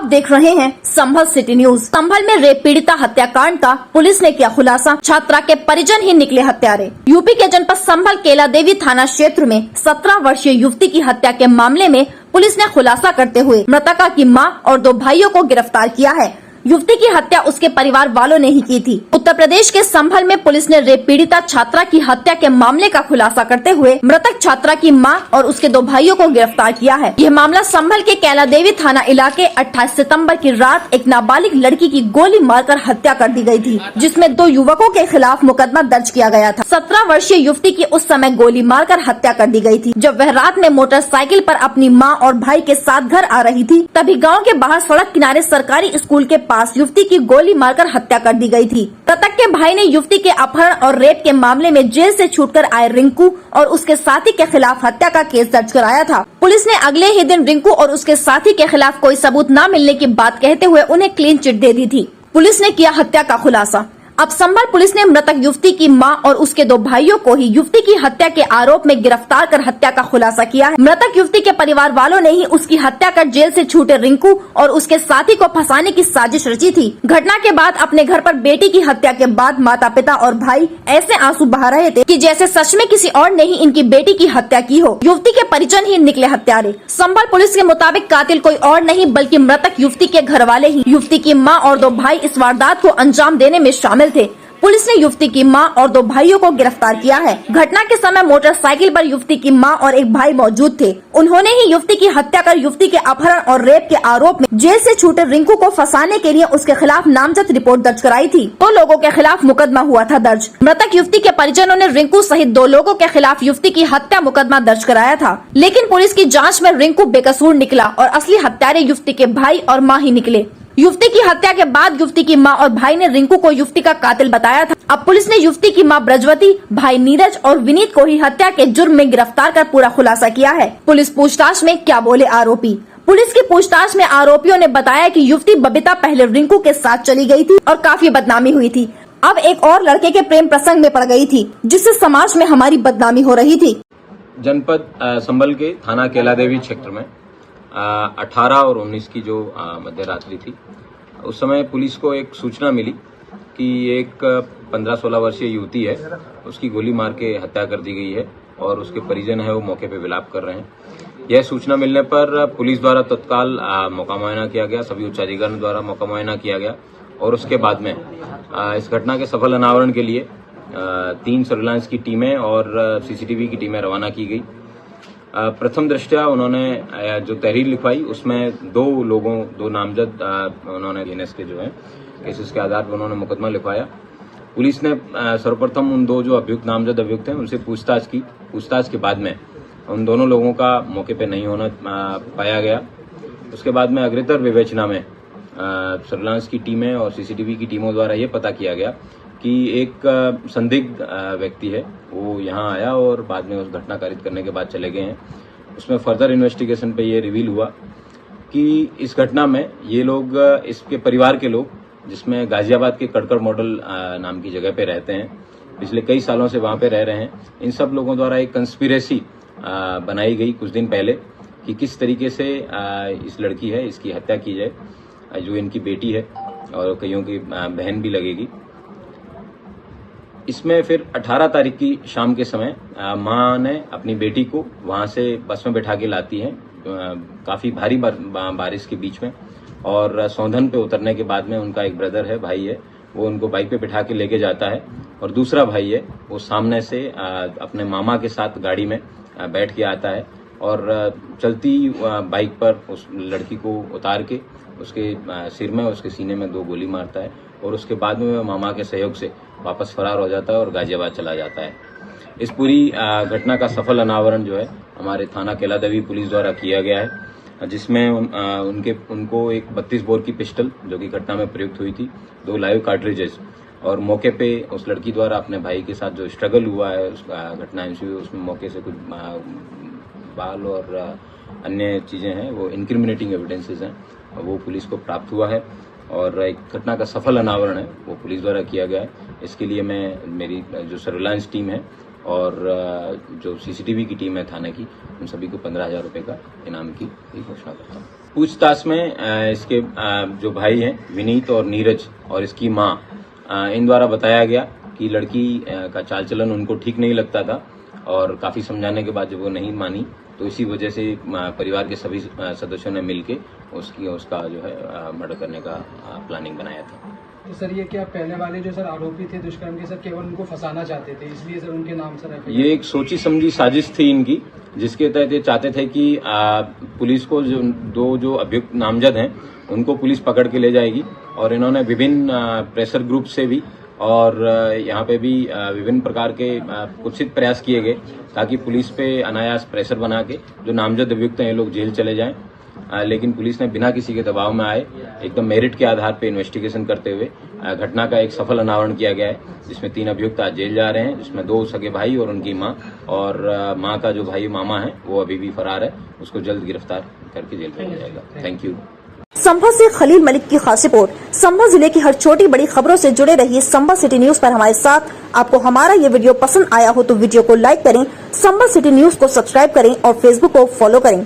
आप देख रहे हैं संभल सिटी न्यूज। संभल में रेप पीड़िता हत्याकांड का पुलिस ने किया खुलासा। छात्रा के परिजन ही निकले हत्यारे। यूपी के जनपद संभल केला देवी थाना क्षेत्र में 17 वर्षीय युवती की हत्या के मामले में पुलिस ने खुलासा करते हुए मृतका की मां और 2 भाइयों को गिरफ्तार किया है। युवती की हत्या उसके परिवार वालों ने ही की थी। उत्तर प्रदेश के संभल में पुलिस ने रेप पीड़िता छात्रा की हत्या के मामले का खुलासा करते हुए मृतक छात्रा की मां और उसके 2 भाइयों को गिरफ्तार किया है। यह मामला संभल के कैला देवी थाना इलाके 28 सितंबर की रात एक नाबालिग लड़की की गोली मारकर हत्या कर दी गई थी, जिसमें 2 युवकों के खिलाफ मुकदमा दर्ज किया गया था। 17 वर्षीय युवती की उस समय गोली मारकर हत्या कर दी गई थी। जब वह रात में मोटरसाइकिल पर अपनी मां और भाई के साथ घर आ रही थी, तभी गाँव के बाहर सड़क किनारे सरकारी स्कूल के पास युवती की गोली मारकर हत्या कर दी गई थी। मृतक के भाई ने युवती के अपहरण और रेप के मामले में जेल से छूटकर आए रिंकू और उसके साथी के खिलाफ हत्या का केस दर्ज कराया था। पुलिस ने अगले ही दिन रिंकू और उसके साथी के खिलाफ कोई सबूत न मिलने की बात कहते हुए उन्हें क्लीन चिट दे दी थी। पुलिस ने किया हत्या का खुलासा। अब संभल पुलिस ने मृतक युवती की मां और उसके 2 भाइयों को ही युवती की हत्या के आरोप में गिरफ्तार कर हत्या का खुलासा किया है। मृतक युवती के परिवार वालों ने ही उसकी हत्या कर जेल से छूटे रिंकू और उसके साथी को फंसाने की साजिश रची थी। घटना के बाद अपने घर पर बेटी की हत्या के बाद माता पिता और भाई ऐसे आंसू बहा रहे थे कि जैसे सच में किसी और ने ही इनकी बेटी की हत्या की हो। युवती के परिजन ही निकले हत्यारे। संभल पुलिस के मुताबिक कातिल कोई और नहीं बल्कि मृतक युवती के घर वाले ही। युवती की माँ और 2 भाई इस वारदात को अंजाम देने में शामिल थे। पुलिस ने युवती की मां और 2 भाइयों को गिरफ्तार किया है। घटना के समय मोटरसाइकिल पर युवती की मां और एक भाई मौजूद थे। उन्होंने ही युवती की हत्या कर युवती के अपहरण और रेप के आरोप में जेल से छूटे रिंकू को फंसाने के लिए उसके खिलाफ नामजद रिपोर्ट दर्ज कराई थी। 2 लोगों के खिलाफ मुकदमा हुआ था दर्ज। मृतक युवती के परिजनों ने रिंकू सहित 2 लोगों के खिलाफ युवती की हत्या मुकदमा दर्ज कराया था, लेकिन पुलिस की जाँच में रिंकू बेकसूर निकला और असली हत्यारे युवती के भाई और माँ ही निकले। युवती की हत्या के बाद युवती की मां और भाई ने रिंकू को युवती का कातिल बताया था। अब पुलिस ने युवती की मां ब्रजवती, भाई नीरज और विनीत को ही हत्या के जुर्म में गिरफ्तार कर पूरा खुलासा किया है। पुलिस पूछताछ में क्या बोले आरोपी। पुलिस की पूछताछ में आरोपियों ने बताया कि युवती बबीता पहले रिंकू के साथ चली गई थी और काफी बदनामी हुई थी। अब एक और लड़के के प्रेम प्रसंग में पड़ गई थी, जिससे समाज में हमारी बदनामी हो रही थी। जनपद संभल के थाना केला देवी क्षेत्र में 18 और 19 की जो मध्य रात्रि थी, उस समय पुलिस को एक सूचना मिली कि एक 15-16 वर्षीय युवती है, उसकी गोली मार के हत्या कर दी गई है और उसके परिजन है वो मौके पे विलाप कर रहे हैं। यह सूचना मिलने पर पुलिस द्वारा तत्काल मौका मुआयना किया गया, सभी उच्चाधिकारियों द्वारा मौका मुआयना किया गया और उसके बाद में इस घटना के सफल अनावरण के लिए 3 सर्विलांस की टीमें और CCTV की टीमें रवाना की गई। प्रथम दृष्टया उन्होंने जो तहरीर लिखवाई उसमें 2 नामजद उन्होंने एनएस के जो है केसेस के आधार पर उन्होंने मुकदमा लिखवाया। पुलिस ने सर्वप्रथम उन 2 जो नामजद अभियुक्त हैं उनसे पूछताछ की। पूछताछ के बाद में उन दोनों लोगों का मौके पे नहीं होना पाया गया। उसके बाद में अग्रेतर विवेचना में सर्विलांस की टीमें और CCTV की टीमों द्वारा ये पता किया गया कि एक संदिग्ध व्यक्ति है वो यहाँ आया और बाद में उस घटना कारित करने के बाद चले गए हैं। उसमें फर्दर इन्वेस्टिगेशन पे ये रिवील हुआ कि इस घटना में ये लोग, इसके परिवार के लोग, जिसमें गाजियाबाद के कड़कड़ मॉडल नाम की जगह पे रहते हैं, पिछले कई सालों से वहाँ पे रह रहे हैं। इन सब लोगों द्वारा एक कंस्पिरेसी बनाई गई कुछ दिन पहले कि किस तरीके से इस लड़की है इसकी हत्या की जाए, जो इनकी बेटी है और कईयों की बहन भी लगेगी। इसमें फिर 18 तारीख की शाम के समय मां ने अपनी बेटी को वहां से बस में बैठा के लाती है, काफी भारी बारिश के बीच में, और सौंधन पे उतरने के बाद में उनका एक ब्रदर है, भाई है, वो उनको बाइक पे बैठा के लेके जाता है और दूसरा भाई है वो सामने से अपने मामा के साथ गाड़ी में बैठ के आता है और चलती बाइक पर उस लड़की को उतार के उसके सिर में, उसके सीने में 2 गोली मारता है और उसके बाद में मामा के सहयोग से वापस फरार हो जाता है और गाजियाबाद चला जाता है। इस पूरी घटना का सफल अनावरण जो है हमारे थाना केला देवी पुलिस द्वारा किया गया है, जिसमें उनको एक 32 बोर की पिस्टल जो कि घटना में प्रयुक्त हुई थी, 2 लाइव कार्ट्रिजेस और मौके पे उस लड़की द्वारा अपने भाई के साथ जो स्ट्रगल हुआ है, उस घटना उसमें मौके से कुछ बाल और अन्य चीजें हैं, वो इंक्रिमिनेटिंग एविडेंसेस हैं, वो पुलिस को प्राप्त हुआ है और एक घटना का सफल अनावरण है वो पुलिस द्वारा किया गया है। इसके लिए मेरी जो सर्विलांस टीम है और जो सीसीटीवी की टीम है थाने की, उन सभी को 15,000 रुपए का इनाम की घोषणा करता हूँ। पूछताछ में इसके जो भाई हैं विनीत और नीरज और इसकी माँ, इन द्वारा बताया गया कि लड़की का चाल चलन उनको ठीक नहीं लगता था और काफी समझाने के बाद जब वो नहीं मानी तो इसी वजह से परिवार के सभी सदस्यों ने मिलके उसका जो है मर्डर करने का प्लानिंग बनाया था। तो सर ये क्या पहले वाले जो सर आरोपी थे दुष्कर्म के, सर केवल उनको फंसाना चाहते थे, इसलिए सर उनके नाम सर ये एक सोची समझी साजिश थी इनकी, जिसके तहत ये चाहते थे कि पुलिस को जो अभियुक्त नामजद हैं उनको पुलिस पकड़ के ले जाएगी और इन्होंने विभिन्न प्रेशर ग्रुप से भी और यहाँ पे भी विभिन्न प्रकार के कुत्सित प्रयास किए गए ताकि पुलिस पे अनायास प्रेशर बना के जो नामजद अभियुक्त हैं ये लोग जेल चले जाएं। लेकिन पुलिस ने बिना किसी के दबाव में आए एकदम मेरिट के आधार पे इन्वेस्टिगेशन करते हुए घटना का एक सफल अनावरण किया गया है, जिसमें 3 अभियुक्त आज जेल जा रहे हैं, जिसमें 2 सगे भाई और उनकी मां, और मां का जो भाई मामा है वो अभी भी फरार है, उसको जल्द गिरफ्तार करके जेल भेजा जाएगा। Thank you. संभल से खलील मलिक की खास रिपोर्ट। संभल जिले की हर छोटी बड़ी खबरों से जुड़े रहिए संभल सिटी न्यूज पर हमारे साथ। आपको हमारा ये वीडियो पसंद आया हो तो वीडियो को लाइक करें, संभल सिटी न्यूज को सब्सक्राइब करें और फेसबुक को फॉलो करें।